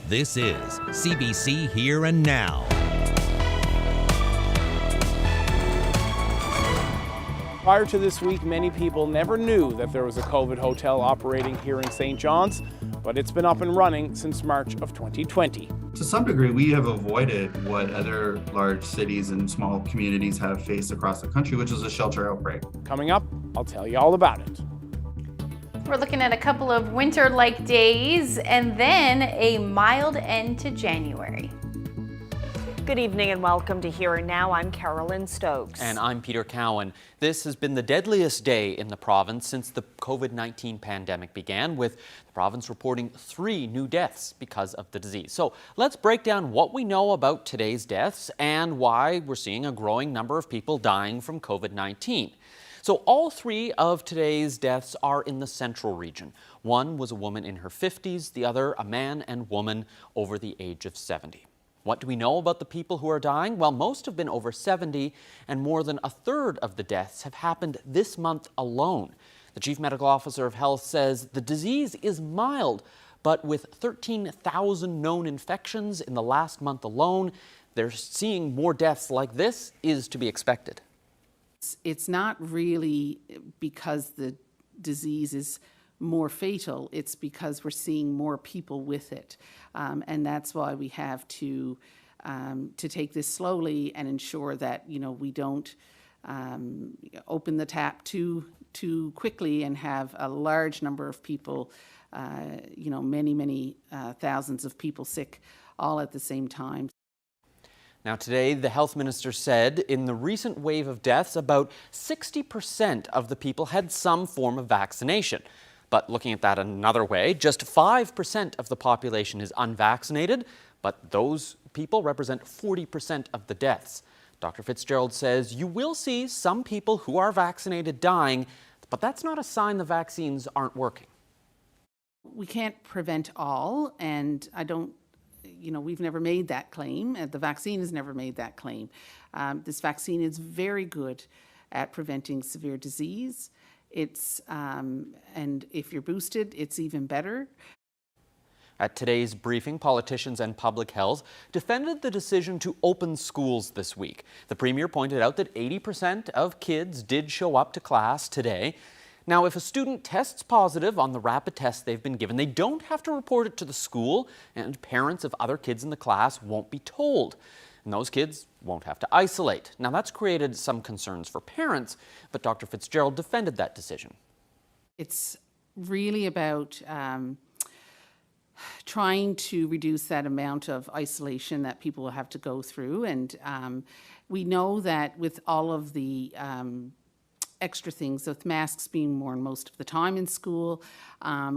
This is CBC Here and Now. Prior to this week, many people never knew that there was a COVID hotel operating here in St. John's, but it's been up and running since March of 2020. To some degree, we have avoided what other large cities and small communities have faced across the country, which is a shelter outbreak. Coming up, I'll tell you all about it. We're looking at a couple of winter-like days and then a mild end to January. Good evening and welcome to Here and Now. I'm Carolyn Stokes. And I'm Peter Cowan. This has been the deadliest day in the province since the COVID-19 pandemic began, with the province reporting 3 new deaths because of the disease. So let's break down what we know about today's deaths and why we're seeing a growing number of people dying from COVID-19. So all 3 of today's deaths are in the central region. One was a woman in her 50s, the other a man and woman over the age of 70. What do we know about the people who are dying? Well, most have been over 70, and more than a third of the deaths have happened this month alone. The Chief Medical Officer of Health says the disease is mild, but with 13,000 known infections in the last month alone, they're seeing more deaths like this is to be expected. It's not really because the disease is more fatal, it's because we're seeing more people with it. And that's why we have to take this slowly and ensure that, we don't open the tap too quickly and have a large number of people, many thousands of people sick all at the same time. Now today, the health minister said in the recent wave of deaths, about 60% of the people had some form of vaccination. But looking at that another way, just 5% of the population is unvaccinated, but those people represent 40% of the deaths. Dr. Fitzgerald says you will see some people who are vaccinated dying, but that's not a sign the vaccines aren't working. We can't prevent all, and we've never made that claim. The vaccine has never made that claim. This vaccine is very good at preventing severe disease. And if you're boosted, it's even better. At today's briefing, politicians and public health defended the decision to open schools this week. The Premier pointed out that 80% of kids did show up to class today. Now, if a student tests positive on the rapid test they've been given, they don't have to report it to the school, and parents of other kids in the class won't be told. And those kids won't have to isolate. Now, that's created some concerns for parents, but Dr. Fitzgerald defended that decision. It's really about trying to reduce that amount of isolation that people will have to go through. And we know that with all of the extra things, with masks being worn most of the time in school,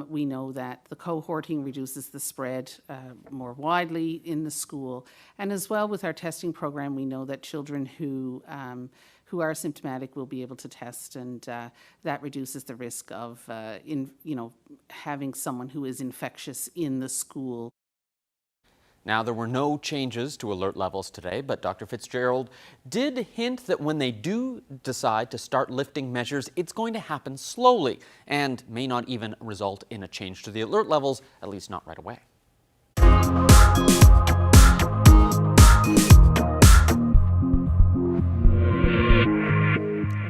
we know that the cohorting reduces the spread more widely in the school. And as well with our testing program, we know that children who are symptomatic will be able to test, and that reduces the risk of having someone who is infectious in the school. Now, there were no changes to alert levels today, but Dr. Fitzgerald did hint that when they do decide to start lifting measures, it's going to happen slowly and may not even result in a change to the alert levels, at least not right away.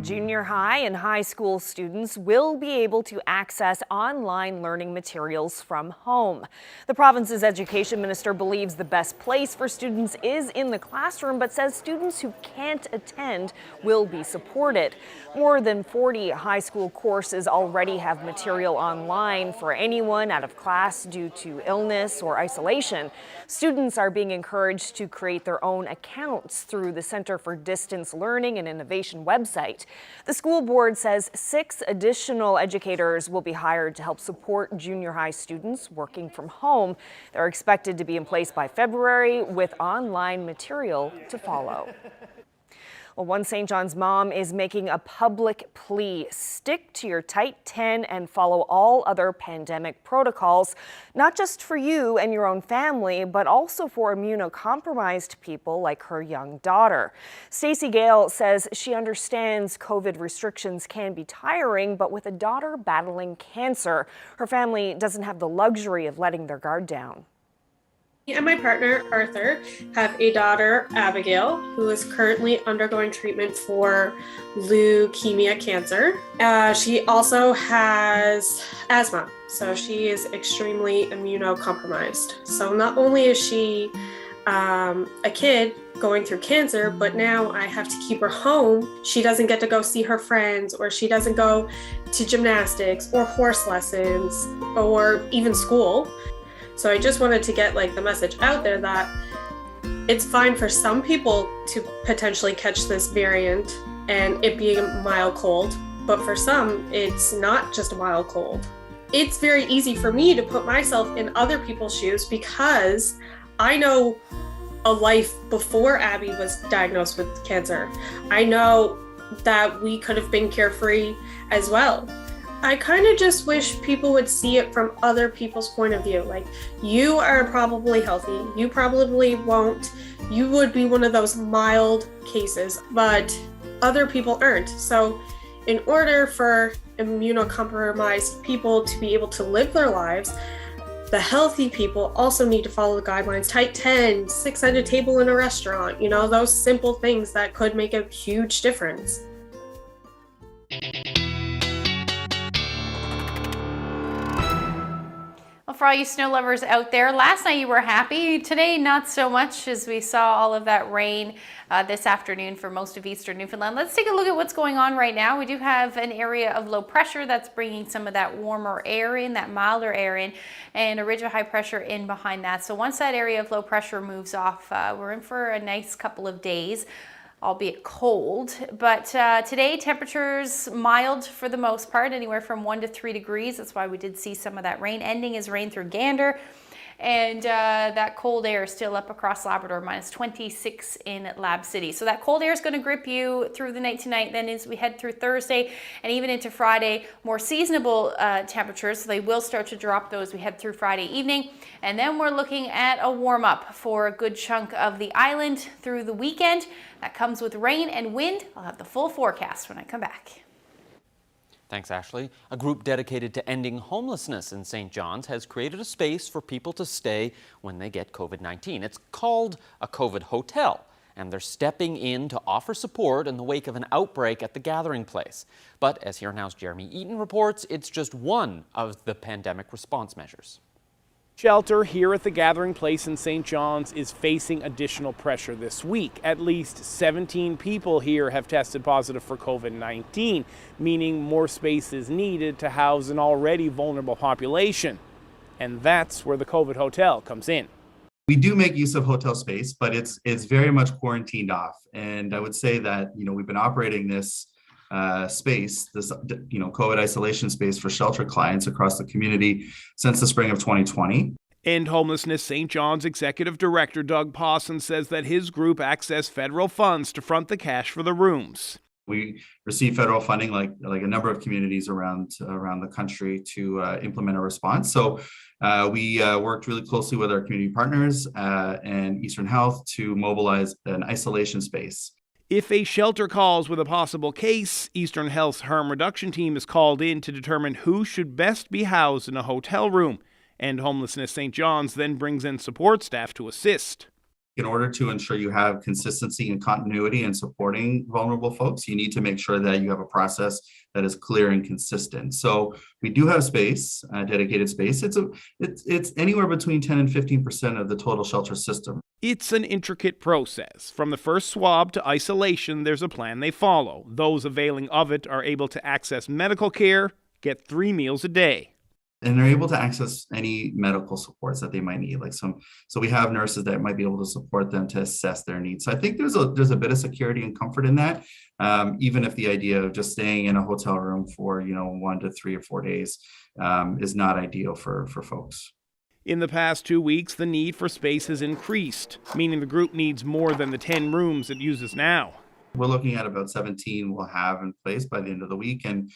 Junior high and high school students will be able to access online learning materials from home. The province's education minister believes the best place for students is in the classroom, but says students who can't attend will be supported. More than 40 high school courses already have material online for anyone out of class due to illness or isolation. Students are being encouraged to create their own accounts through the Centre for Distance Learning and Innovation website. The school board says 6 additional educators will be hired to help support junior high students working from home. They're expected to be in place by February, with online material to follow. Well, one St. John's mom is making a public plea. Stick to your tight 10 and follow all other pandemic protocols, not just for you and your own family, but also for immunocompromised people like her young daughter. Stacey Gale says she understands COVID restrictions can be tiring, but with a daughter battling cancer, her family doesn't have the luxury of letting their guard down. Me and my partner, Arthur, have a daughter, Abigail, who is currently undergoing treatment for leukemia cancer. She also has asthma, so she is extremely immunocompromised. So not only is she a kid going through cancer, but now I have to keep her home. She doesn't get to go see her friends, or she doesn't go to gymnastics or horse lessons or even school. So I just wanted to get the message out there that it's fine for some people to potentially catch this variant and it being a mild cold, but for some, it's not just a mild cold. It's very easy for me to put myself in other people's shoes because I know a life before Abby was diagnosed with cancer. I know that we could have been carefree as well. I kind of just wish people would see it from other people's point of view. You are probably healthy, you probably won't, you would be one of those mild cases, but other people aren't. So in order for immunocompromised people to be able to live their lives, the healthy people also need to follow the guidelines. Tight 10, 6 at a table in a restaurant, those simple things that could make a huge difference. Well, for all you snow lovers out there, last night you were happy. Today, not so much, as we saw all of that rain this afternoon for most of eastern Newfoundland. Let's take a look at what's going on right now. We do have an area of low pressure that's bringing some of that warmer air in, that milder air in, and a ridge of high pressure in behind that. So once that area of low pressure moves off, we're in for a nice couple of days, albeit cold. But today, temperatures mild for the most part, anywhere from 1 to 3 degrees. That's why we did see some of that rain. Ending is rain through Gander. And that cold air is still up across Labrador, minus 26 in Lab City. So that cold air is going to grip you through the night tonight. Then as we head through Thursday and even into Friday, more seasonable temperatures. So they will start to drop those as we head through Friday evening. And then we're looking at a warm up for a good chunk of the island through the weekend. That comes with rain and wind. I'll have the full forecast when I come back. Thanks, Ashley. A group dedicated to ending homelessness in St. John's has created a space for people to stay when they get COVID-19. It's called a COVID hotel, and they're stepping in to offer support in the wake of an outbreak at the gathering place. But as Here Now's Jeremy Eaton reports, it's just one of the pandemic response measures. Shelter here at the gathering place in St. John's is facing additional pressure this week. At least 17 people here have tested positive for COVID-19, meaning more space is needed to house an already vulnerable population. And that's where the COVID hotel comes in. We do make use of hotel space, but it's very much quarantined off. And I would say that, we've been operating this space, this COVID isolation space for shelter clients across the community since the spring of 2020. End Homelessness St. John's Executive Director Doug Pawson says that his group accessed federal funds to front the cash for the rooms. We receive federal funding like a number of communities around the country to implement a response. So we worked really closely with our community partners and Eastern Health to mobilize an isolation space. If a shelter calls with a possible case, Eastern Health's harm reduction team is called in to determine who should best be housed in a hotel room. End Homelessness St. John's then brings in support staff to assist. In order to ensure you have consistency and continuity in supporting vulnerable folks, you need to make sure that you have a process that is clear and consistent. So we do have space, dedicated space. It's anywhere between 10 and 15% of the total shelter system. It's an intricate process. From the first swab to isolation, there's a plan they follow. Those availing of it are able to access medical care, get 3 meals a day. And they're able to access any medical supports that they might need. So we have nurses that might be able to support them to assess their needs. So I think there's a bit of security and comfort in that, even if the idea of just staying in a hotel room for 1 to 3 or 4 days is not ideal for folks. In the past 2 weeks, the need for space has increased, meaning the group needs more than the 10 rooms it uses now. We're looking at about 17 we'll have in place by the end of the week, and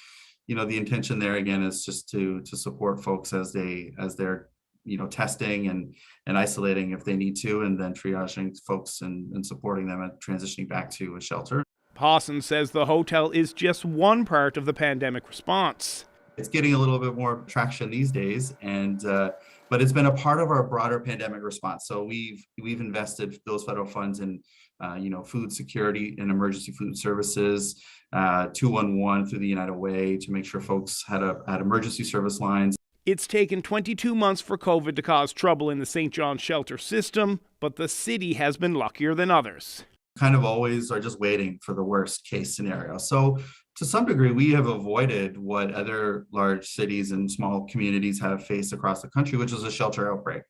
the intention there again is just to support folks as they're testing and isolating if they need to, and then triaging folks and supporting them and transitioning back to a shelter. Pawson says the hotel is just one part of the pandemic response. It's getting a little bit more traction these days, and but it's been a part of our broader pandemic response. So we've invested those federal funds in food security and emergency food services, 211 through the United Way to make sure folks had emergency service lines. It's taken 22 months for COVID to cause trouble in the St. John's shelter system, but the city has been luckier than others. Kind of always are just waiting for the worst case scenario. So to some degree, we have avoided what other large cities and small communities have faced across the country, which is a shelter outbreak.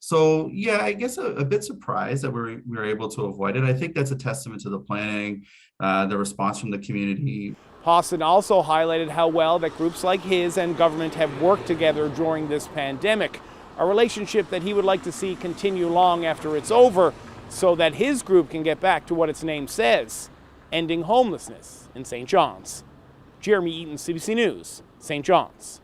So yeah, I guess a bit surprised that we were able to avoid it. I think that's a testament to the planning, the response from the community. Hawson also highlighted how well that groups like his and government have worked together during this pandemic, a relationship that he would like to see continue long after it's over, so that his group can get back to what its name says, ending homelessness in St. John's. Jeremy Eaton, CBC News, St. John's.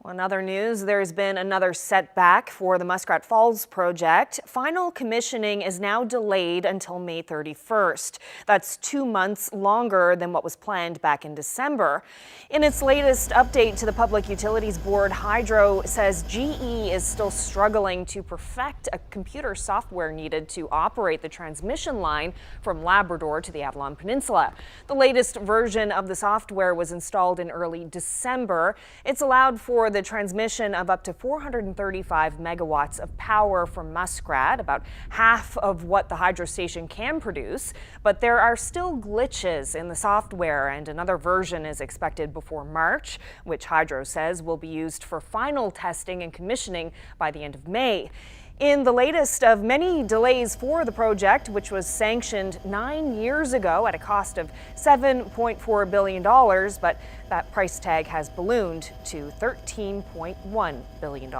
Well, in other news, there's been another setback for the Muskrat Falls project. Final commissioning is now delayed until May 31st. That's 2 months longer than what was planned back in December. In its latest update to the Public Utilities Board, Hydro says GE is still struggling to perfect a computer software needed to operate the transmission line from Labrador to the Avalon Peninsula. The latest version of the software was installed in early December. It's allowed for the transmission of up to 435 megawatts of power from Muskrat, about half of what the hydro station can produce. But there are still glitches in the software, and another version is expected before March, which Hydro says will be used for final testing and commissioning by the end of May. In the latest of many delays for the project, which was sanctioned 9 years ago at a cost of $7.4 billion, but that price tag has ballooned to $13.1 billion.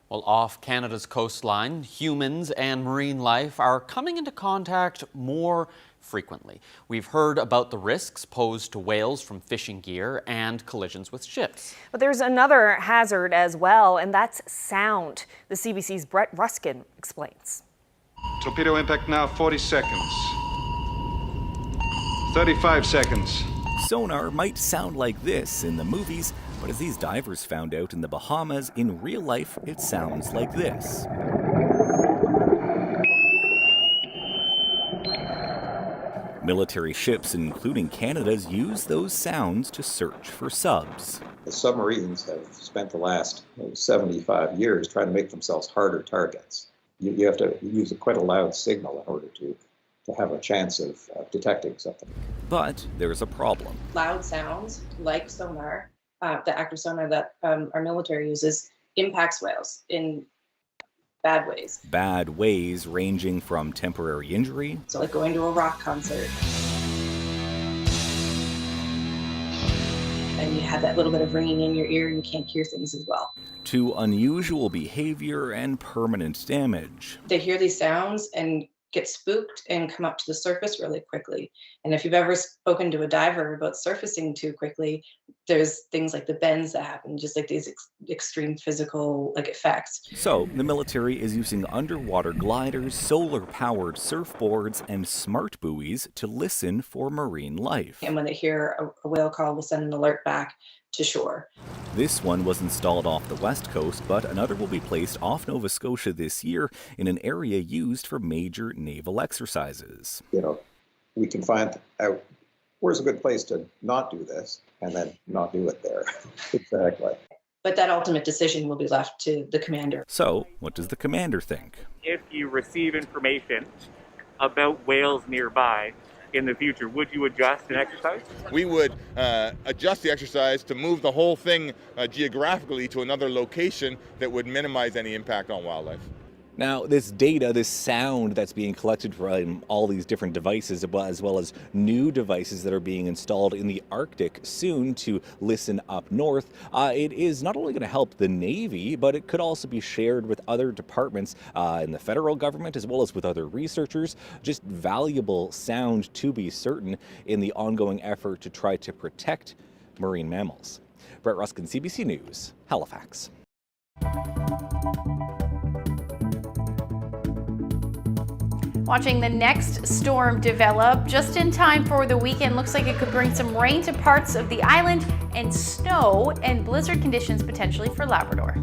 Well, off Canada's coastline, humans and marine life are coming into contact more frequently. We've heard about the risks posed to whales from fishing gear and collisions with ships. But there's another hazard as well, and that's sound. The CBC's Brett Ruskin explains. Torpedo impact now, 40 seconds. 35 seconds. Sonar might sound like this in the movies, but as these divers found out in the Bahamas, in real life, it sounds like this. Military ships, including Canada's, use those sounds to search for subs. The submarines have spent the last 75 years trying to make themselves harder targets. You have to use quite a loud signal in order to have a chance of detecting something. But there's a problem. Loud sounds, like sonar, the active sonar that our military uses, impacts whales in bad ways. Bad ways ranging from temporary injury. So like going to a rock concert. And you have that little bit of ringing in your ear and you can't hear things as well. To unusual behavior and permanent damage. They hear these sounds and get spooked and come up to the surface really quickly. And if you've ever spoken to a diver about surfacing too quickly, there's things like the bends that happen, just like these extreme physical effects. So the military is using underwater gliders, solar-powered surfboards, and smart buoys to listen for marine life. And when they hear a whale call, we'll send an alert back to shore. This one was installed off the west coast, but another will be placed off Nova Scotia this year in an area used for major naval exercises. We can find out where's a good place to not do this and then not do it there. Exactly. But that ultimate decision will be left to the commander. So, what does the commander think? If you receive information about whales nearby in the future, would you adjust an exercise? We would adjust the exercise to move the whole thing geographically to another location that would minimize any impact on wildlife. Now, this data, this sound that's being collected from all these different devices, as well as new devices that are being installed in the Arctic soon to listen up north, it is not only going to help the Navy, but it could also be shared with other departments in the federal government, as well as with other researchers. Just valuable sound, to be certain, in the ongoing effort to try to protect marine mammals. Brett Ruskin, CBC News, Halifax. Watching the next storm develop just in time for the weekend. Looks like it could bring some rain to parts of the island and snow and blizzard conditions potentially for Labrador.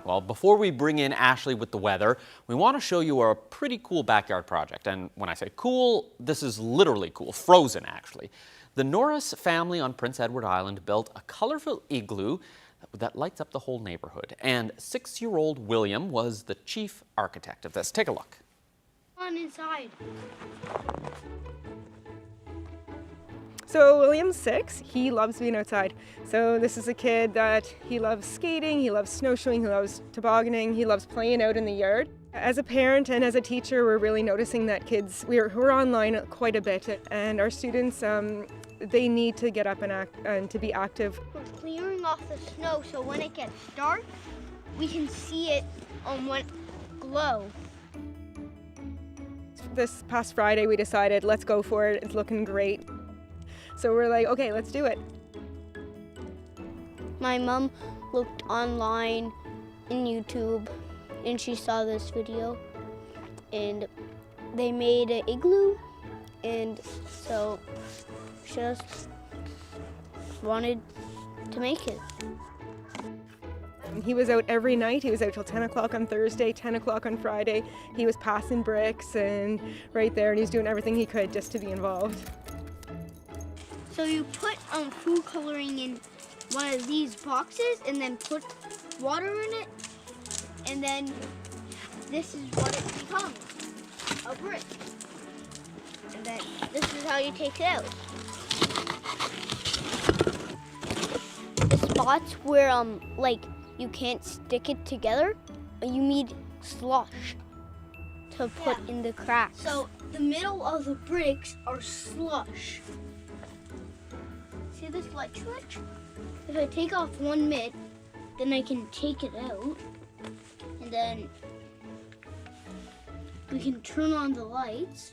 Well, before we bring in Ashley with the weather, we want to show you a pretty cool backyard project. And when I say cool, this is literally cool, frozen actually. The Norris family on Prince Edward Island built a colorful igloo that lights up the whole neighborhood. And 6-year-old William was the chief architect of this. Take a look. On inside. So William's 6, he loves being outside. So this is a kid that he loves skating, he loves snowshoeing, he loves tobogganing, he loves playing out in the yard. As a parent and as a teacher, we're really noticing that kids, we're online quite a bit, and our students, they need to get up and act and to be active. We're clearing off the snow so when it gets dark, we can see it glow. This past Friday, we decided, let's go for it, it's looking great. So we're like, okay, let's do it. My mom looked online in YouTube and she saw this video and they made an igloo, and so just wanted to make it. He was out every night. He was out till 10 o'clock on Thursday, 10 o'clock on Friday. He was passing bricks and right there, and he was doing everything he could just to be involved. So you put food coloring in one of these boxes and then put water in it, and then this is what it becomes, a brick. And then this is how you take it out. The spots where like you can't stick it together, you need slush to put in the cracks. So the middle of the bricks are slush. See this light switch? If I take off one mitt, then I can take it out, and then we can turn on the lights,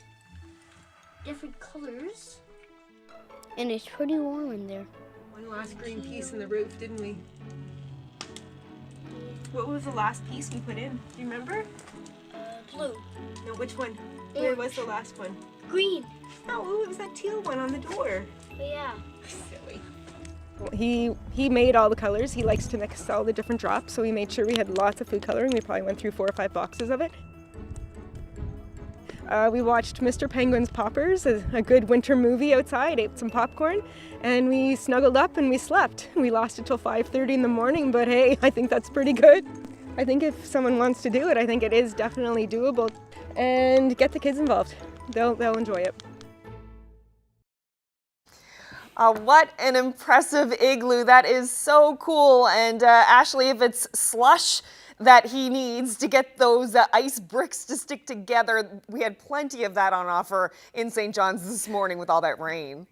different colors, and it's pretty warm in there. One last green piece in the roof, didn't we? What was the last piece we put in? Do you remember? Blue. No, which one? Where was the last one? Green. Oh, it was that teal one on the door. Yeah. Silly. He made all the colors. He likes to mix all the different drops, so we made sure we had lots of food coloring. We probably went through 4 or 5 boxes of it. We watched Mr. Penguin's Poppers, a good winter movie outside, ate some popcorn, and we snuggled up and we slept. We lost it till 5:30 in the morning, but hey, I think that's pretty good. I think if someone wants to do it, I think it is definitely doable. And get the kids involved. They'll enjoy it. What an impressive igloo. That is so cool. And Ashley, if it's slush that he needs to get those ice bricks to stick together, we had plenty of that on offer in St. John's this morning with all that rain.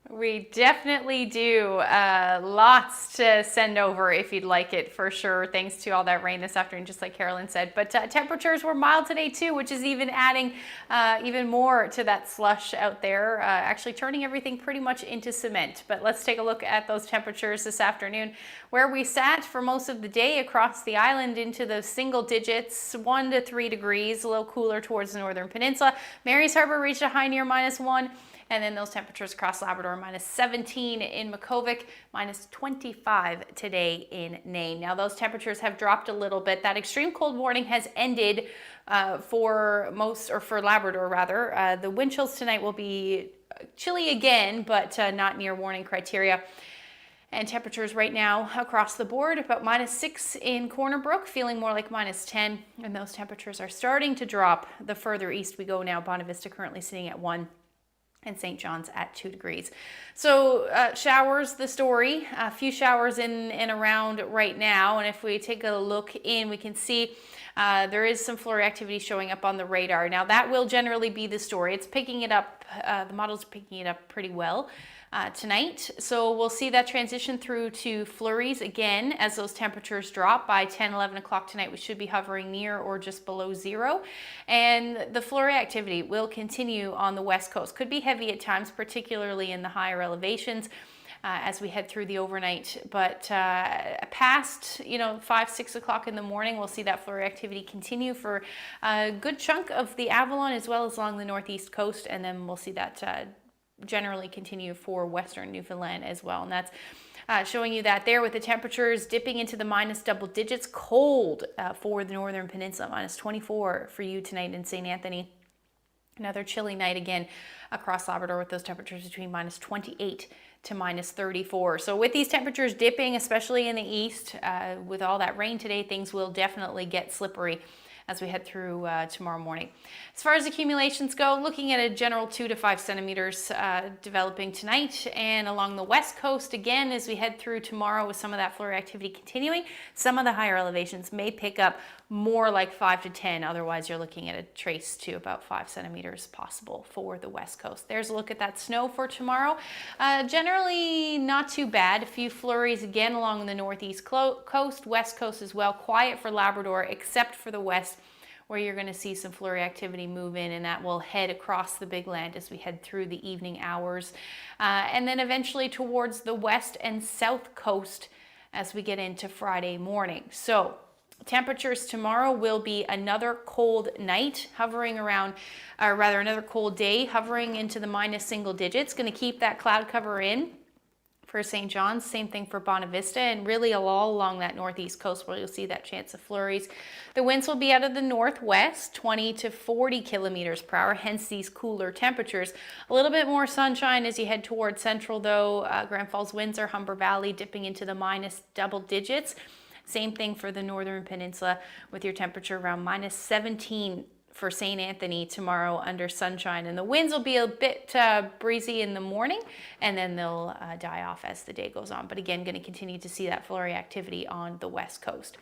We definitely do. Lots to send over if you'd like it, for sure, thanks to all that rain this afternoon, just like Carolyn said. But temperatures were mild today too, which is even adding even more to that slush out there, actually turning everything pretty much into cement. But let's take a look at those temperatures this afternoon, where we sat for most of the day across the island into the single digits, 1 to 3 degrees, a little cooler towards the northern peninsula. Mary's Harbour reached a high near -1. And then those temperatures across Labrador, -17 in Makkovik, -25 today in Nain. Now those temperatures have dropped a little bit. That extreme cold warning has ended for Labrador rather. The wind chills tonight will be chilly again, but not near warning criteria. And temperatures right now across the board, about -6 in Corner Brook, feeling more like -10. And those temperatures are starting to drop the further east we go now. Bonavista currently sitting at 1. And St. John's at 2 degrees. So showers, the story, a few showers in and around right now. And if we take a look in, we can see there is some flurry activity showing up on the radar. Now that will generally be the story. It's picking it up, the model's picking it up pretty well tonight. So we'll see that transition through to flurries again as those temperatures drop. By 10, 11 o'clock tonight, we should be hovering near or just below 0. And the flurry activity will continue on the west coast. Could be heavy at times, particularly in the higher elevations as we head through the overnight. But past 5, 6 o'clock in the morning, we'll see that flurry activity continue for a good chunk of the Avalon as well as along the northeast coast. And then we'll see that generally continue for western Newfoundland as well. And that's showing you that there with the temperatures dipping into the minus double digits. Cold for the northern peninsula, -24 for you tonight in St. Anthony. Another chilly night again across Labrador with those temperatures between -28 to -34. So with these temperatures dipping, especially in the east, with all that rain today, things will definitely get slippery as we head through tomorrow morning. As far as accumulations go, looking at a general 2 to 5 centimeters developing tonight, and along the west coast again as we head through tomorrow with some of that flurry activity continuing. Some of the higher elevations may pick up more like 5 to 10. Otherwise, you're looking at a trace to about 5 centimeters possible for the west coast. There's a look at that snow for tomorrow. Generally not too bad. A few flurries again along the northeast coast, west coast as well. Quiet for Labrador except for the west, where you're going to see some flurry activity move in, and that will head across the big land as we head through the evening hours. And then eventually towards the west and south coast as we get into Friday morning. So Temperatures tomorrow will be another cold night, hovering around, or rather another cold day, hovering into the minus single digits. Going to keep that cloud cover in for St. John's, same thing for Bonavista, and really all along that northeast coast where you'll see that chance of flurries. The winds will be out of the northwest, 20 to 40 kilometers per hour, hence these cooler temperatures. A little bit more sunshine as you head towards central though. Grand Falls, Windsor, Humber Valley dipping into the minus double digits. Same thing for the northern peninsula with your temperature around minus 17 for St. Anthony tomorrow under sunshine. And the winds will be a bit breezy in the morning, and then they'll die off as the day goes on. But again, going to continue to see that flurry activity on the west coast.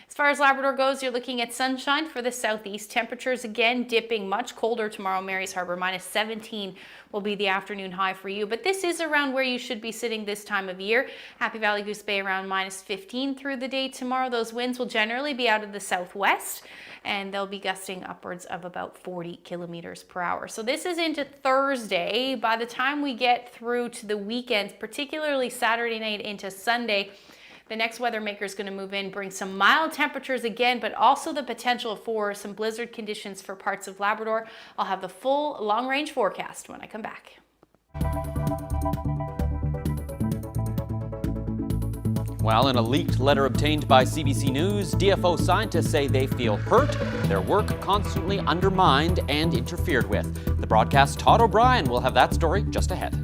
As far as Labrador goes, you're looking at sunshine for the southeast. Temperatures again dipping much colder tomorrow. Mary's Harbour minus 17 will be the afternoon high for you. But this is around where you should be sitting this time of year. Happy Valley, Goose Bay around minus 15 through the day tomorrow. Those winds will generally be out of the southwest, and they'll be gusting upwards of about 40 kilometers per hour. So this is into Thursday. By the time we get through to the weekends, particularly Saturday night into Sunday, the next weather maker is going to move in, bring some mild temperatures again, but also the potential for some blizzard conditions for parts of Labrador. I'll have the full long-range forecast when I come back. Well, in a leaked letter obtained by CBC News, DFO scientists say they feel hurt, their work constantly undermined and interfered with. The broadcast's Todd O'Brien will have that story just ahead.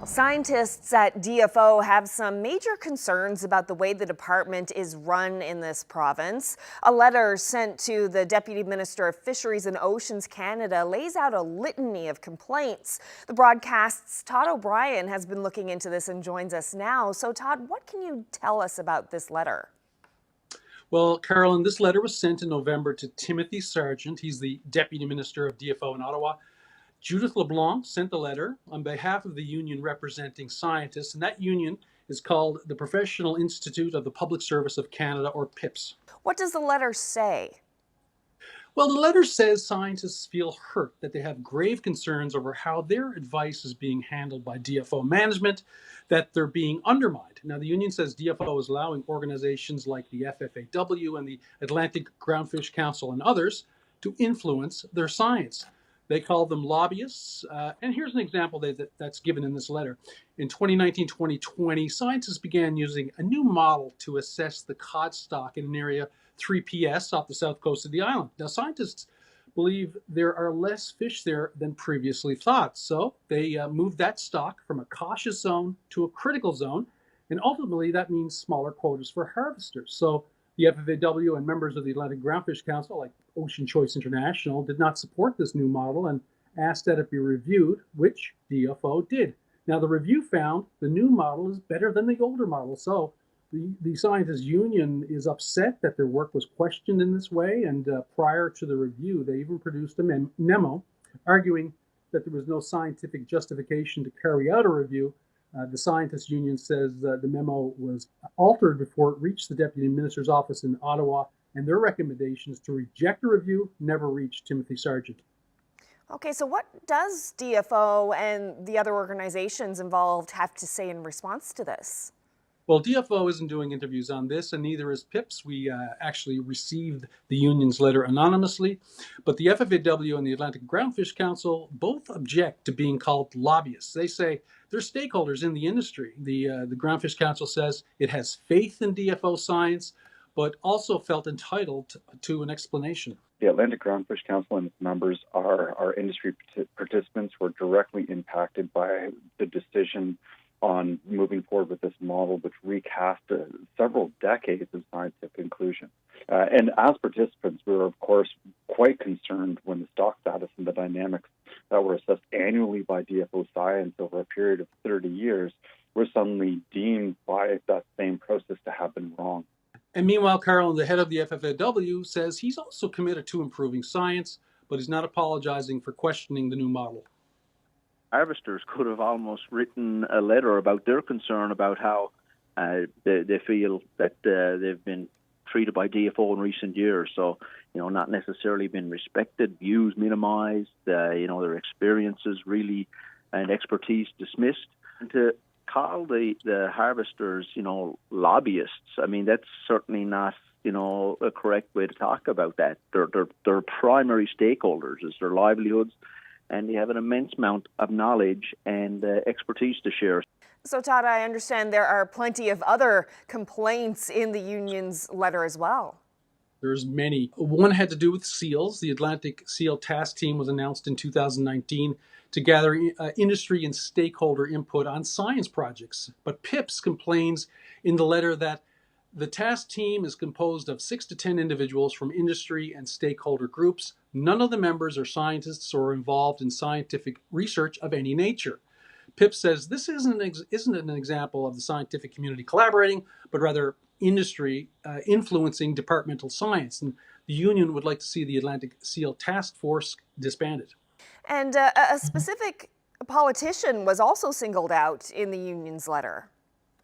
Scientists at DFO have some major concerns about the way the department is run in this province. A letter sent to the Deputy Minister of Fisheries and Oceans Canada lays out a litany of complaints. The broadcast's Todd O'Brien has been looking into this and joins us now. So Todd, what can you tell us about this letter? Well, Carolyn, this letter was sent in November to Timothy Sargent. He's the Deputy Minister of DFO in Ottawa. Judith LeBlanc sent the letter on behalf of the union representing scientists, and that union is called the Professional Institute of the Public Service of Canada, or PIPS. What does the letter say? Well, the letter says scientists feel hurt, that they have grave concerns over how their advice is being handled by DFO management, that they're being undermined. Now, the union says DFO is allowing organizations like the FFAW and the Atlantic Groundfish Council and others to influence their science. They call them lobbyists. And here's an example that's given in this letter. In 2019-2020, scientists began using a new model to assess the cod stock in an area 3PS off the south coast of the island. Now, scientists believe there are less fish there than previously thought. So they moved that stock from a cautious zone to a critical zone. And ultimately, that means smaller quotas for harvesters. So the FFAW and members of the Atlantic Groundfish Council, like Ocean Choice International, did not support this new model and asked that it be reviewed, which DFO did. Now, the review found the new model is better than the older model. So the scientists union is upset that their work was questioned in this way. And prior to the review, they even produced a memo arguing that there was no scientific justification to carry out a review. The scientists union says the memo was altered before it reached the Deputy Minister's office in Ottawa, and their recommendations to reject a review never reached Timothy Sargent. Okay, so what does DFO and the other organizations involved have to say in response to this? Well, DFO isn't doing interviews on this, and neither is PIPS. We actually received the union's letter anonymously, but the FFAW and the Atlantic Groundfish Council both object to being called lobbyists. They say they're stakeholders in the industry. The Groundfish Council says it has faith in DFO science, but also felt entitled to an explanation. The Atlantic Groundfish Council and its members are industry participants who are directly impacted by the decision on moving forward with this model, which recast several decades of scientific inclusion. And as participants, we were, of course, quite concerned when the stock status and the dynamics that were assessed annually by DFO Science over a period of 30 years were suddenly deemed by that same process to have been wrong. And meanwhile, Carol, the head of the FFAW, says he's also committed to improving science, but he's not apologizing for questioning the new model. Harvesters could have almost written a letter about their concern about how they feel that they've been treated by DFO in recent years. So, not necessarily been respected, views minimized, their experiences really and expertise dismissed. And to call the harvesters, lobbyists, I mean, that's certainly not, a correct way to talk about that. They're primary stakeholders. It's their livelihoods, and they have an immense amount of knowledge and expertise to share. So, Todd, I understand there are plenty of other complaints in the union's letter as well. There's many. One had to do with seals. The Atlantic Seal Task Team was announced in 2019 to gather industry and stakeholder input on science projects. But PIPS complains in the letter that the task team is composed of 6 to 10 individuals from industry and stakeholder groups. None of the members are scientists or involved in scientific research of any nature. PIPS says this isn't an example of the scientific community collaborating, but rather industry influencing departmental science. And the union would like to see the Atlantic Seal Task Force disbanded. And a specific politician was also singled out in the union's letter.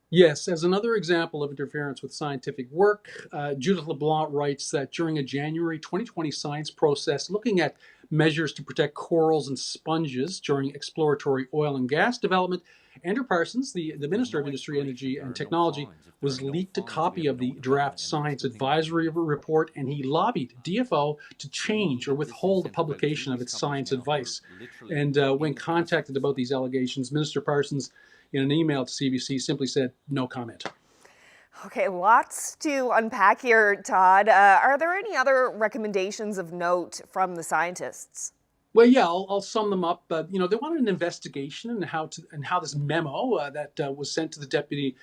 Yes, as another example of interference with scientific work, Judith LeBlanc writes that during a January 2020 science process looking at measures to protect corals and sponges during exploratory oil and gas development, Andrew Parsons, the Minister of Industry, Energy and Technology, was leaked a copy of the draft science advisory report, and he lobbied DFO to change or withhold the publication of its science advice. And when contacted about these allegations, Minister Parsons, in an email to CBC, simply said, no comment. Okay, lots to unpack here, Todd. Are there any other recommendations of note from the scientists? Well, yeah, I'll sum them up. You know, they wanted an investigation and how this memo that was sent to the deputy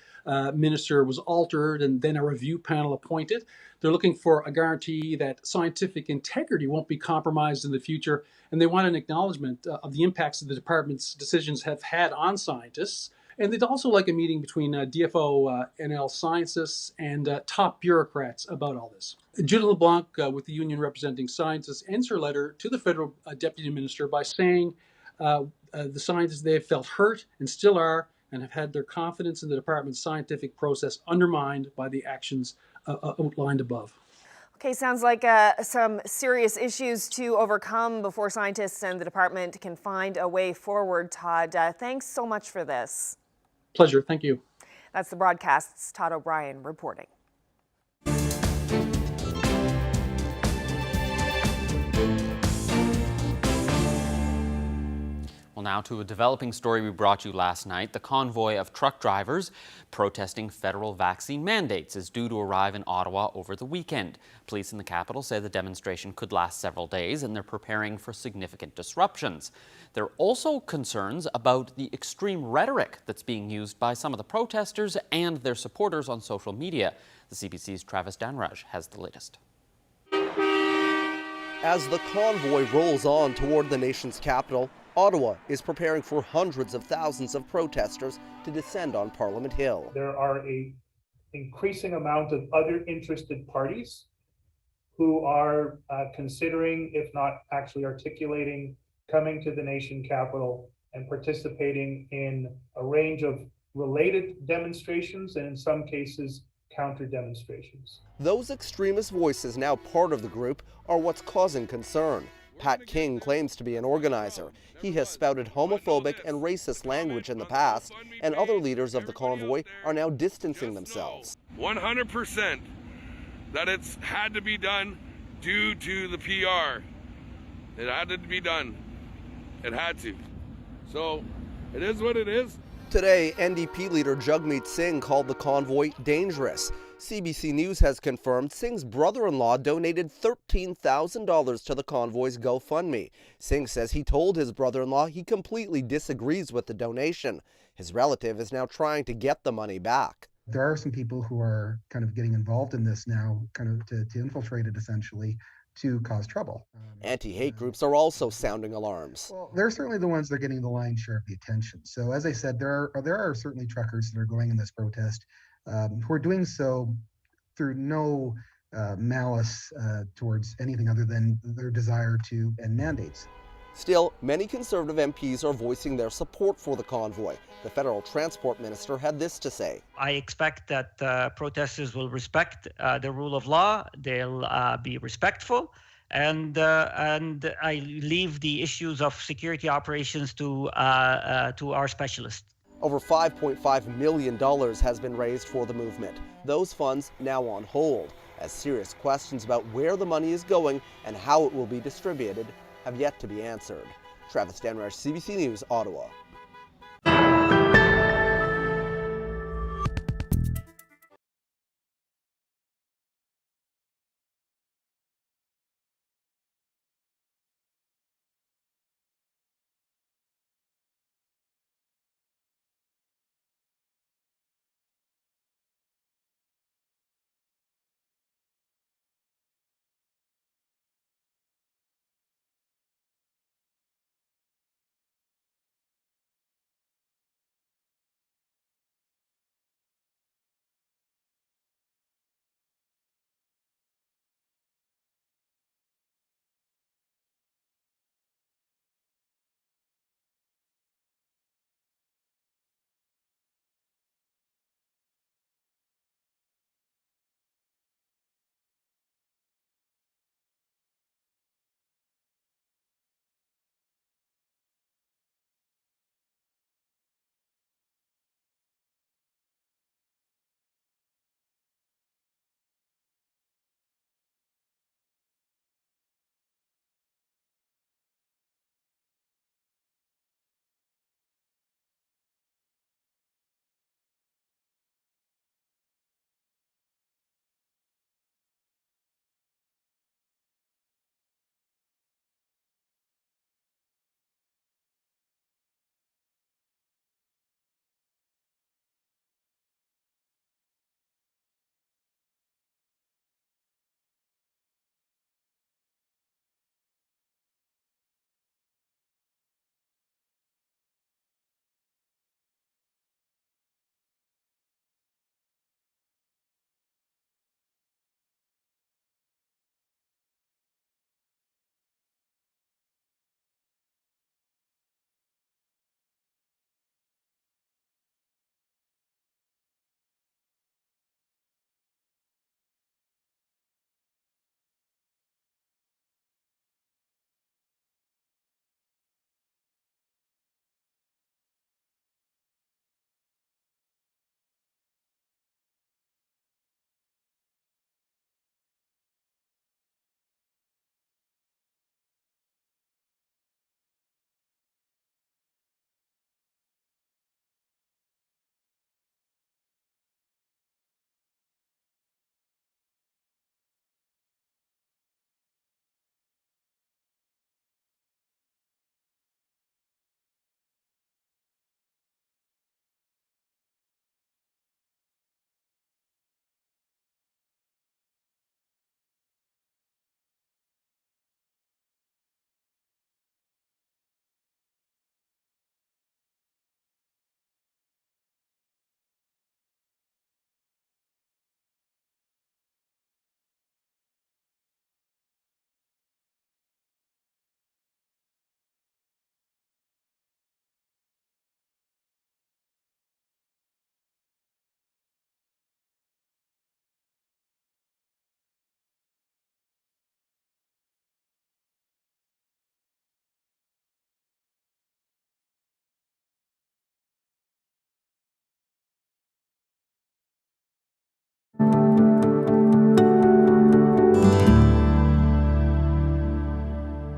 minister was altered, and then a review panel appointed. They're looking for a guarantee that scientific integrity won't be compromised in the future, and they want an acknowledgement of the impacts that the department's decisions have had on scientists. And they'd also like a meeting between DFO, NL scientists, and top bureaucrats about all this. Judith LeBlanc, with the union representing scientists, ends her letter to the federal deputy minister by saying the scientists, they have felt hurt and still are, and have had their confidence in the department's scientific process undermined by the actions outlined above. Okay, sounds like some serious issues to overcome before scientists and the department can find a way forward. Todd, thanks so much for this. Pleasure. Thank you. That's the broadcast's Todd O'Brien reporting. Well, now to a developing story we brought you last night. The convoy of truck drivers protesting federal vaccine mandates is due to arrive in Ottawa over the weekend. Police in the capital say the demonstration could last several days, and they're preparing for significant disruptions. There are also concerns about the extreme rhetoric that's being used by some of the protesters and their supporters on social media. The CBC's Travis Danraj has the latest. As the convoy rolls on toward the nation's capital, Ottawa is preparing for hundreds of thousands of protesters to descend on Parliament Hill. There are an increasing amount of other interested parties who are considering, if not actually articulating, coming to the nation capital and participating in a range of related demonstrations and in some cases counter demonstrations. Those extremist voices, now part of the group, are what's causing concern. Pat King claims to be an organizer. He has spouted homophobic and racist language in the past, and other leaders of the convoy are now distancing themselves. 100% that it's had to be done due to the PR. It had to be done. It had to. So it is what it is. Today, NDP leader Jagmeet Singh called the convoy dangerous. CBC News has confirmed Singh's brother-in-law donated $13,000 to the convoy's GoFundMe. Singh says he told his brother-in-law he completely disagrees with the donation. His relative is now trying to get the money back. There are some people who are kind of getting involved in this now, kind of to infiltrate it essentially, to cause trouble. Anti-hate groups are also sounding alarms. Well, they're certainly the ones that are getting the lion's share of the attention. So as I said, there are certainly truckers that are going in this protest who are doing so through no malice towards anything other than their desire to end mandates. Still, many Conservative MPs are voicing their support for the convoy. The federal transport minister had this to say. I expect that protesters will respect the rule of law, they'll be respectful, and I leave the issues of security operations to our specialists. Over $5.5 million has been raised for the movement. Those funds now on hold, as serious questions about where the money is going and how it will be distributed have yet to be answered. Travis Danraj, CBC News, Ottawa.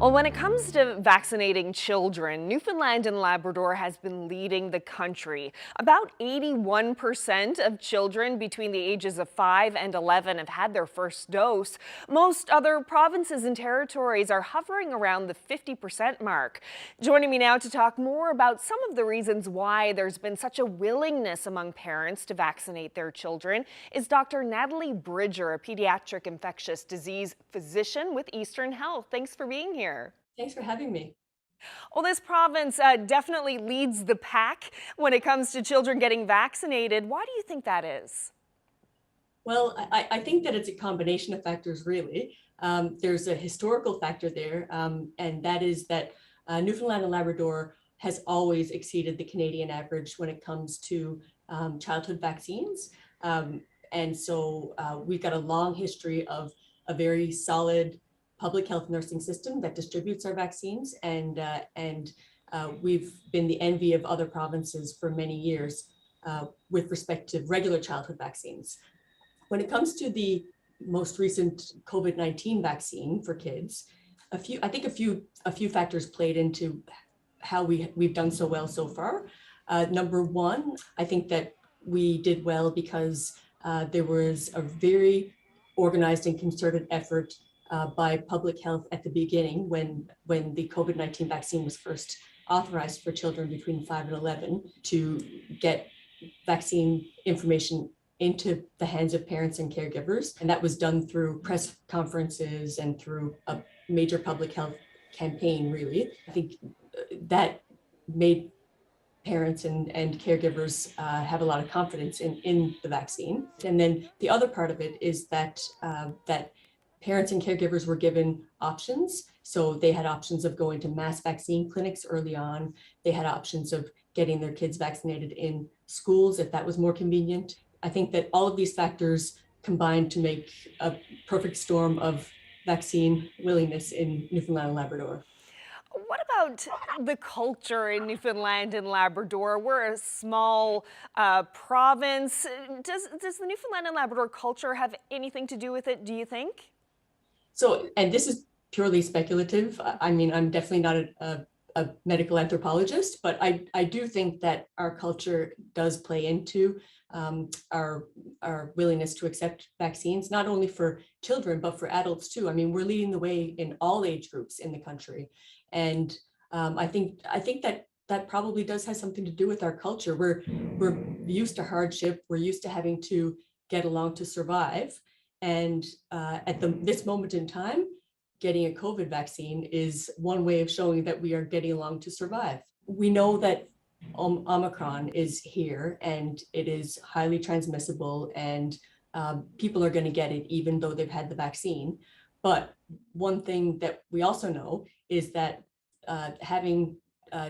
Well, when it comes to vaccinating children, Newfoundland and Labrador has been leading the country. About 81% of children between the ages of 5 and 11 have had their first dose. Most other provinces and territories are hovering around the 50% mark. Joining me now to talk more about some of the reasons why there's been such a willingness among parents to vaccinate their children is Dr. Natalie Bridger, a pediatric infectious disease physician with Eastern Health. Thanks for being here. Thanks for having me. Well, this province definitely leads the pack when it comes to children getting vaccinated. Why do you think that is? Well, I think that it's a combination of factors, really. There's a historical factor there, and that is that Newfoundland and Labrador has always exceeded the Canadian average when it comes to childhood vaccines. And so we've got a long history of a very solid public health nursing system that distributes our vaccines, and we've been the envy of other provinces for many years with respect to regular childhood vaccines. When it comes to the most recent COVID-19 vaccine for kids, a few factors played into how we've done so well so far. Number one, I think that we did well because there was a very organized and concerted effort by public health at the beginning when the COVID-19 vaccine was first authorized for children between 5 and 11 to get vaccine information into the hands of parents and caregivers. And that was done through press conferences and through a major public health campaign, really. I think that made parents and caregivers have a lot of confidence in the vaccine. And then the other part of it is that parents and caregivers were given options. So they had options of going to mass vaccine clinics early on. They had options of getting their kids vaccinated in schools if that was more convenient. I think that all of these factors combined to make a perfect storm of vaccine willingness in Newfoundland and Labrador. What about the culture in Newfoundland and Labrador? We're a small province. Does the Newfoundland and Labrador culture have anything to do with it, do you think? So, and this is purely speculative. I mean, I'm definitely not a medical anthropologist, but I do think that our culture does play into our willingness to accept vaccines, not only for children, but for adults too. I mean, we're leading the way in all age groups in the country. And I think that probably does have something to do with our culture. We're used to hardship. We're used to having to get along to survive. And at this moment in time, getting a COVID vaccine is one way of showing that we are getting along to survive. We know that Omicron is here and it is highly transmissible, and people are going to get it even though they've had the vaccine. But one thing that we also know is that having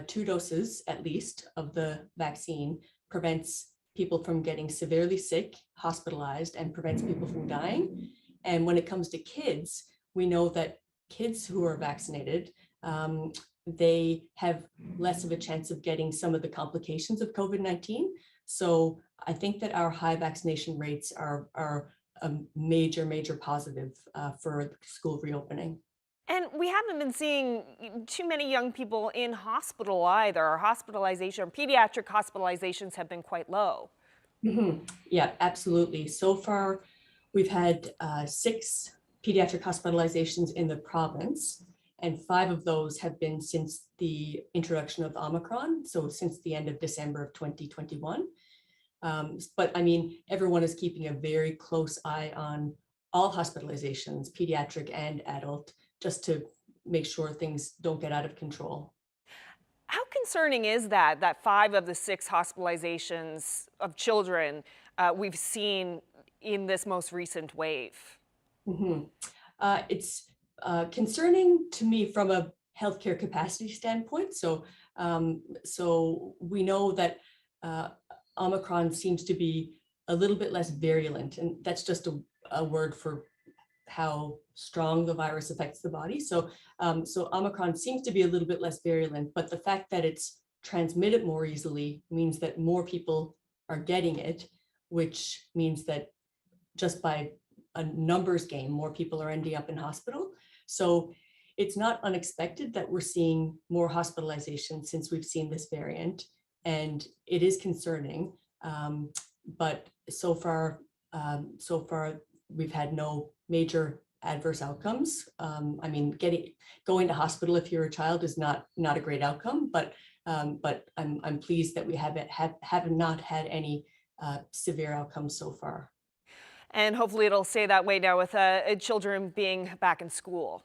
2 doses at least of the vaccine prevents people from getting severely sick, hospitalized, and prevents people from dying. And when it comes to kids, we know that kids who are vaccinated, they have less of a chance of getting some of the complications of COVID-19. So I think that our high vaccination rates are a major positive for school reopening. And we haven't been seeing too many young people in hospital either. Our pediatric hospitalizations have been quite low. Mm-hmm. Yeah, absolutely. So far, we've had 6 pediatric hospitalizations in the province, and 5 of those have been since the introduction of Omicron, so since the end of December of 2021. But I mean, everyone is keeping a very close eye on all hospitalizations, pediatric and adult, just to make sure things don't get out of control. How concerning is that 5 of the 6 hospitalizations of children we've seen in this most recent wave? Mm-hmm. It's concerning to me from a healthcare capacity standpoint. So we know that Omicron seems to be a little bit less virulent, and that's just a word for how strong the virus affects the body. So Omicron seems to be a little bit less virulent, but the fact that it's transmitted more easily means that more people are getting it, which means that just by a numbers game, more people are ending up in hospital. So it's not unexpected that we're seeing more hospitalization since we've seen this variant, and it is concerning. But so far we've had no major adverse outcomes. I mean, going to hospital if you're a child is not a great outcome, but I'm pleased that we have not had any severe outcomes so far. And hopefully it'll stay that way now with children being back in school.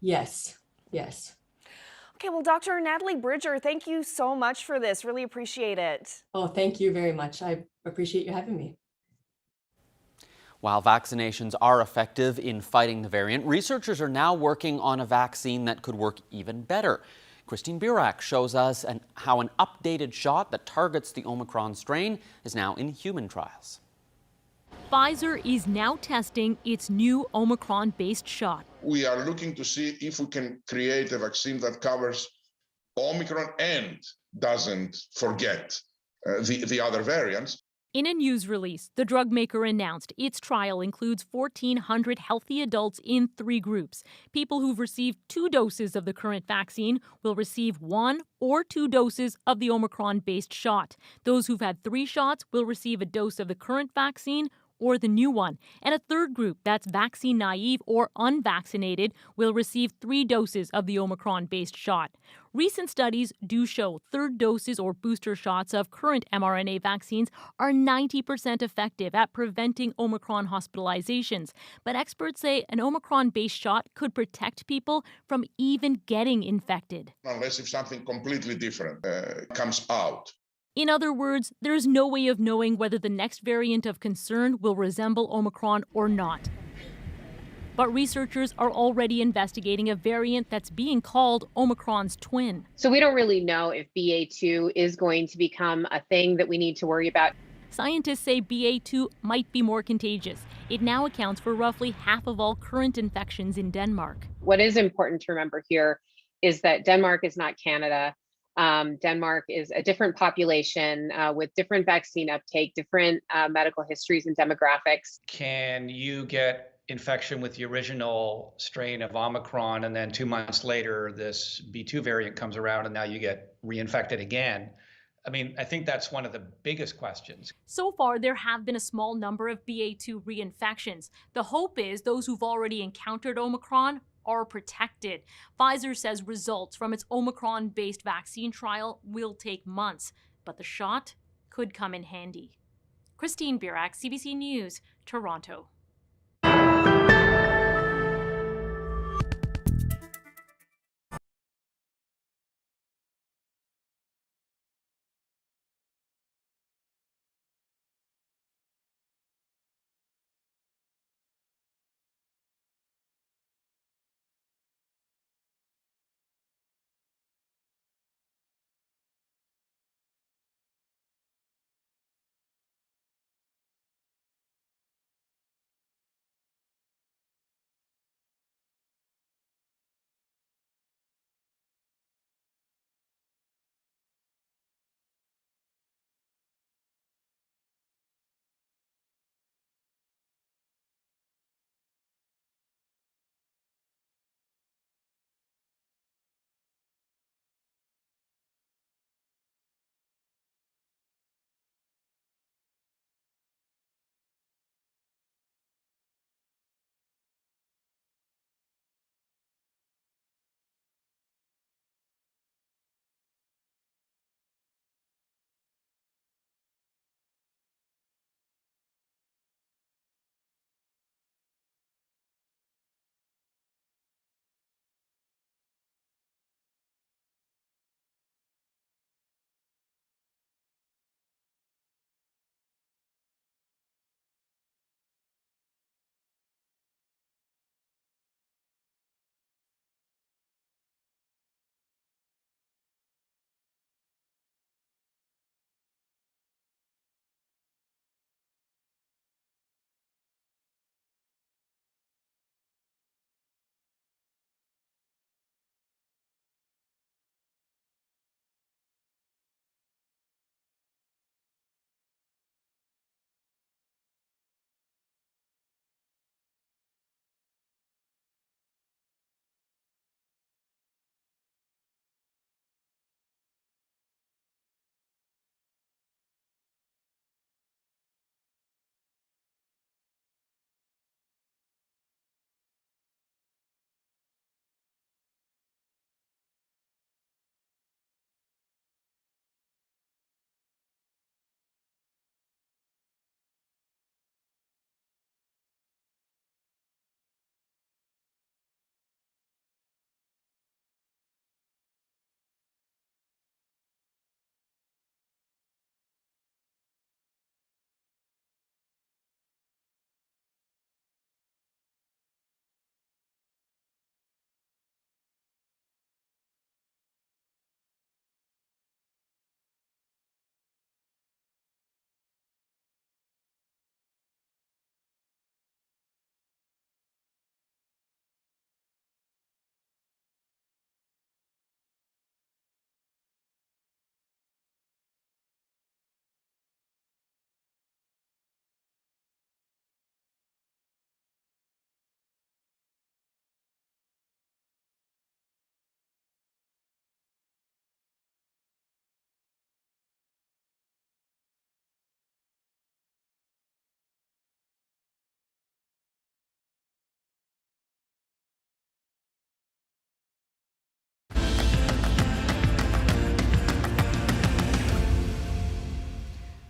Yes, yes. Okay, well, Dr. Natalie Bridger, thank you so much for this. Really appreciate it. Oh, thank you very much. I appreciate you having me. While vaccinations are effective in fighting the variant, researchers are now working on a vaccine that could work even better. Christine Birak shows us how an updated shot that targets the Omicron strain is now in human trials. Pfizer is now testing its new Omicron-based shot. We are looking to see if we can create a vaccine that covers Omicron and doesn't forget the other variants. In a news release, the drug maker announced its trial includes 1,400 healthy adults in 3 groups. People who've received 2 doses of the current vaccine will receive 1 or 2 doses of the Omicron-based shot. Those who've had 3 shots will receive a dose of the current vaccine or the new one. And a third group, that's vaccine naive or unvaccinated, will receive 3 doses of the Omicron-based shot. Recent studies do show third doses or booster shots of current mRNA vaccines are 90% effective at preventing Omicron hospitalizations. But experts say an Omicron-based shot could protect people from even getting infected. Unless if something completely different comes out. In other words, there is no way of knowing whether the next variant of concern will resemble Omicron or not. But researchers are already investigating a variant that's being called Omicron's twin. So we don't really know if BA2 is going to become a thing that we need to worry about. Scientists say BA2 might be more contagious. It now accounts for roughly half of all current infections in Denmark. What is important to remember here is that Denmark is not Canada. Denmark is a different population with different vaccine uptake, different medical histories and demographics. Can you get infection with the original strain of Omicron, and then 2 months later, this B2 variant comes around and now you get reinfected again? I mean, I think that's one of the biggest questions. So far, there have been a small number of BA2 reinfections. The hope is those who've already encountered Omicron are protected. Pfizer says results from its Omicron-based vaccine trial will take months, but the shot could come in handy. Christine Birak, CBC News, Toronto.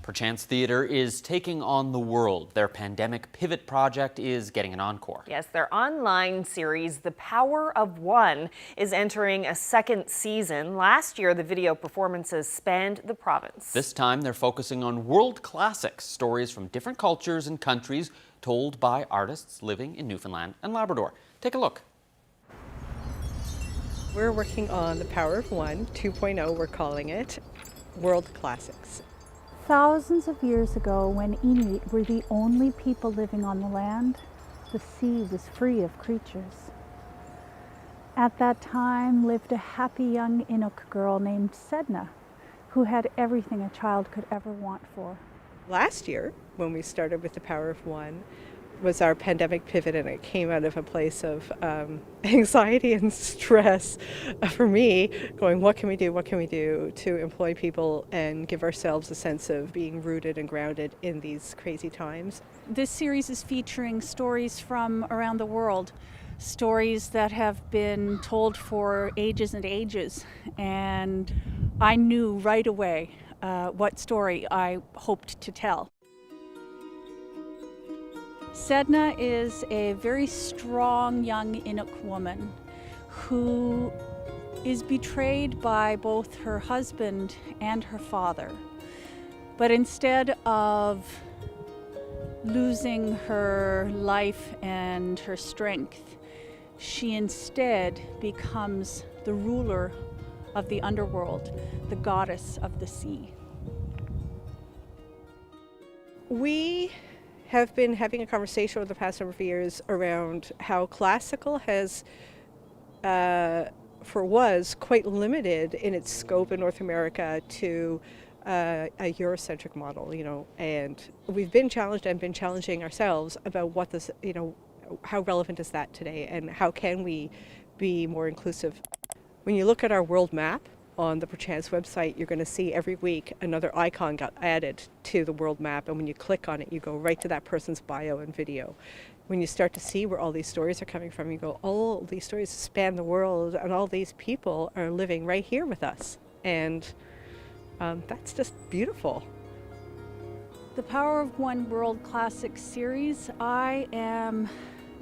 Perchance Theatre is taking on the world. Their pandemic pivot project is getting an encore. Yes, their online series, The Power of One, is entering a second season. Last year, the video performances spanned the province. This time, they're focusing on world classics, stories from different cultures and countries told by artists living in Newfoundland and Labrador. Take a look. We're working on The Power of One 2.0, we're calling it, world classics. Thousands of years ago, when Inuit were the only people living on the land, the sea was free of creatures. At that time lived a happy young Inuk girl named Sedna, who had everything a child could ever want for. Last year, when we started with The Power of One, was our pandemic pivot, and it came out of a place of anxiety and stress for me, going, what can we do to employ people and give ourselves a sense of being rooted and grounded in these crazy times. This series is featuring stories from around the world, stories that have been told for ages and ages, and I knew right away what story I hoped to tell. Sedna is a very strong young Inuk woman who is betrayed by both her husband and her father. But instead of losing her life and her strength, she instead becomes the ruler of the underworld, the goddess of the sea. We have been having a conversation over the past number of years around how classical was quite limited in its scope in North America to a Eurocentric model, and we've been challenged and been challenging ourselves about what this, how relevant is that today and how can we be more inclusive. When you look at our world map on the Perchance website, you're going to see every week another icon got added to the world map, and when you click on it, you go right to that person's bio and video. When you start to see where all these stories are coming from, you go, all these stories span the world, and all these people are living right here with us, and that's just beautiful. The Power of One World Classic series, I am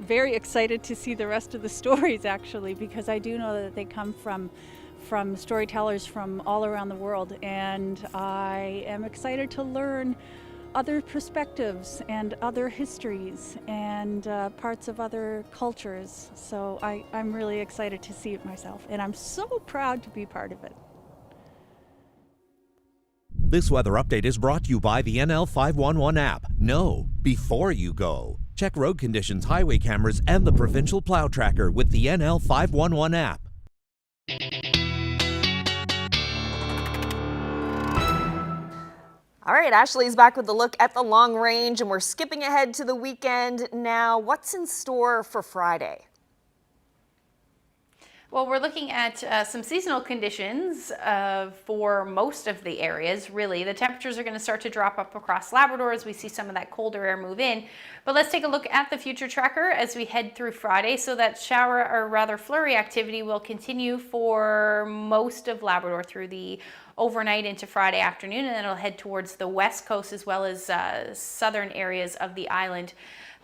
very excited to see the rest of the stories, actually, because I do know that they come from storytellers from all around the world, and I am excited to learn other perspectives and other histories and parts of other cultures. So I'm really excited to see it myself, and I'm so proud to be part of it. This weather update is brought to you by the NL 511 app. Know before you go. Check road conditions, highway cameras, and the provincial plow tracker with the NL 511 app. All right, Ashley's back with a look at the long range, and we're skipping ahead to the weekend now. What's in store for Friday? Well, we're looking at some seasonal conditions for most of the areas, really. The temperatures are going to start to drop up across Labrador as we see some of that colder air move in. But let's take a look at the future tracker as we head through Friday. So that shower, or rather flurry activity, will continue for most of Labrador through the overnight into Friday afternoon, and then it'll head towards the west coast as well as southern areas of the island.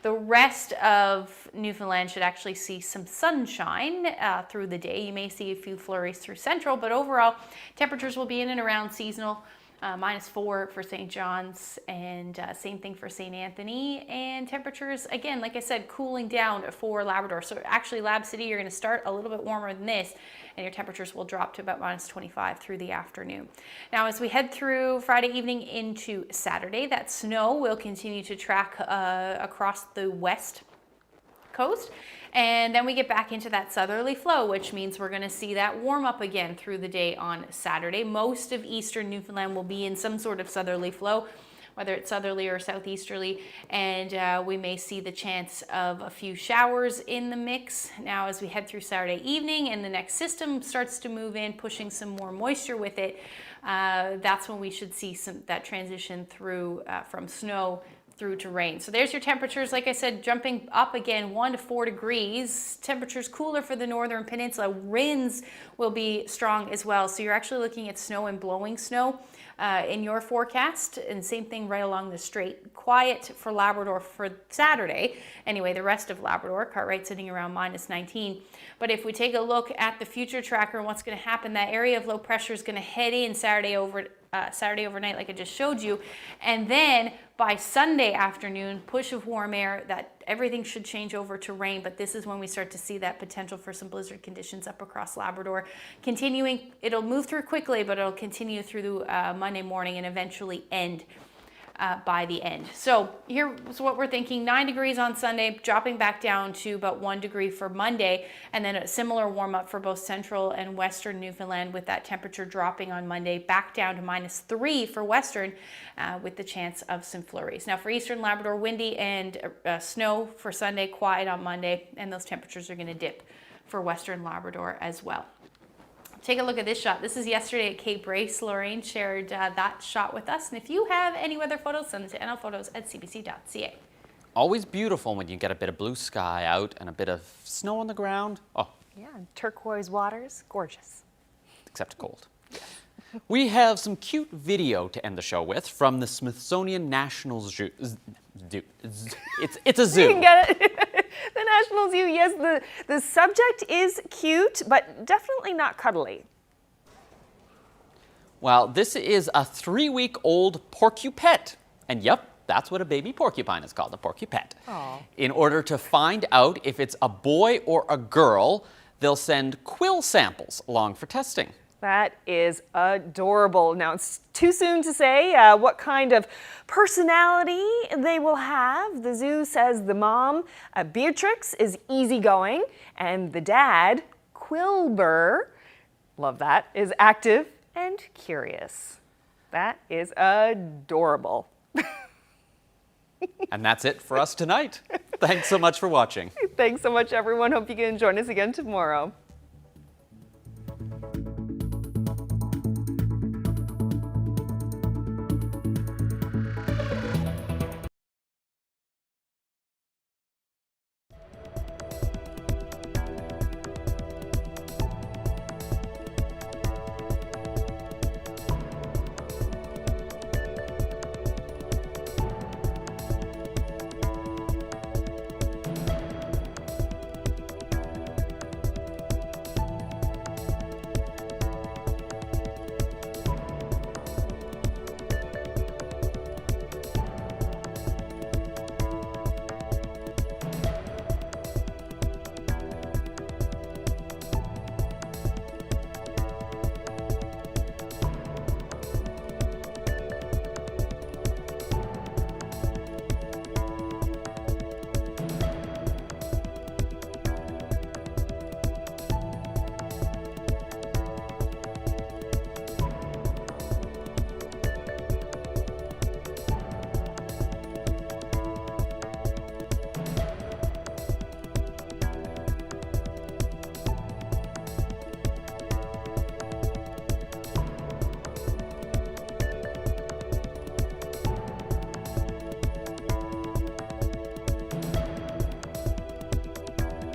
The rest of Newfoundland should actually see some sunshine through the day. You may see a few flurries through central, but overall temperatures will be in and around seasonal. -4 for St. John's, and same thing for St. Anthony. And temperatures, again, like I said, cooling down for Labrador. So actually Lab City, you're going to start a little bit warmer than this, and your temperatures will drop to about -25 through the afternoon. Now, as we head through Friday evening into Saturday, that snow will continue to track across the west coast. And then we get back into that southerly flow, which means we're going to see that warm up again through the day on Saturday. Most of eastern Newfoundland will be in some sort of southerly flow, whether it's southerly or southeasterly, and we may see the chance of a few showers in the mix. Now, as we head through Saturday evening and the next system starts to move in, pushing some more moisture with it, that's when we should see that transition through from snow through to rain. So there's your temperatures, like I said, jumping up again 1 to 4 degrees. Temperatures cooler for the northern peninsula. Winds will be strong as well. So you're actually looking at snow and blowing snow in your forecast, and same thing right along the strait. Quiet for Labrador for Saturday. Anyway, the rest of Labrador, Cartwright sitting around -19. But if we take a look at the future tracker and what's going to happen, that area of low pressure is going to head in Saturday overnight, like I just showed you, and then by Sunday afternoon, push of warm air, that everything should change over to rain. But this is when we start to see that potential for some blizzard conditions up across Labrador. Continuing, it'll move through quickly, but it'll continue through Monday morning and eventually end by the end. So here's what we're thinking: 9 degrees on Sunday, dropping back down to about 1 degree for Monday, and then a similar warm up for both central and western Newfoundland, with that temperature dropping on Monday back down to -3 for western, with the chance of some flurries. Now for eastern Labrador, windy and snow for Sunday, quiet on Monday, and those temperatures are going to dip for western Labrador as well. Take a look at this shot. This is yesterday at Cape Race. Lorraine shared that shot with us. And if you have any weather photos, send them to nlphotos@cbc.ca. Always beautiful when you get a bit of blue sky out and a bit of snow on the ground. Oh. Yeah, turquoise waters, gorgeous. Except cold. We have some cute video to end the show with from the Smithsonian National Zoo. It's a zoo. You can get it. The National Zoo, yes, the subject is cute, but definitely not cuddly. Well, this is a 3-week-old porcupet. And yep, that's what a baby porcupine is called, a porcupet. Aww. In order to find out if it's a boy or a girl, they'll send quill samples along for testing. That is adorable. Now, it's too soon to say what kind of personality they will have. The zoo says the mom, Beatrix, is easygoing, and the dad, Quilber, love that, is active and curious. That is adorable. And that's it for us tonight. Thanks so much for watching. Thanks so much, everyone. Hope you can join us again tomorrow.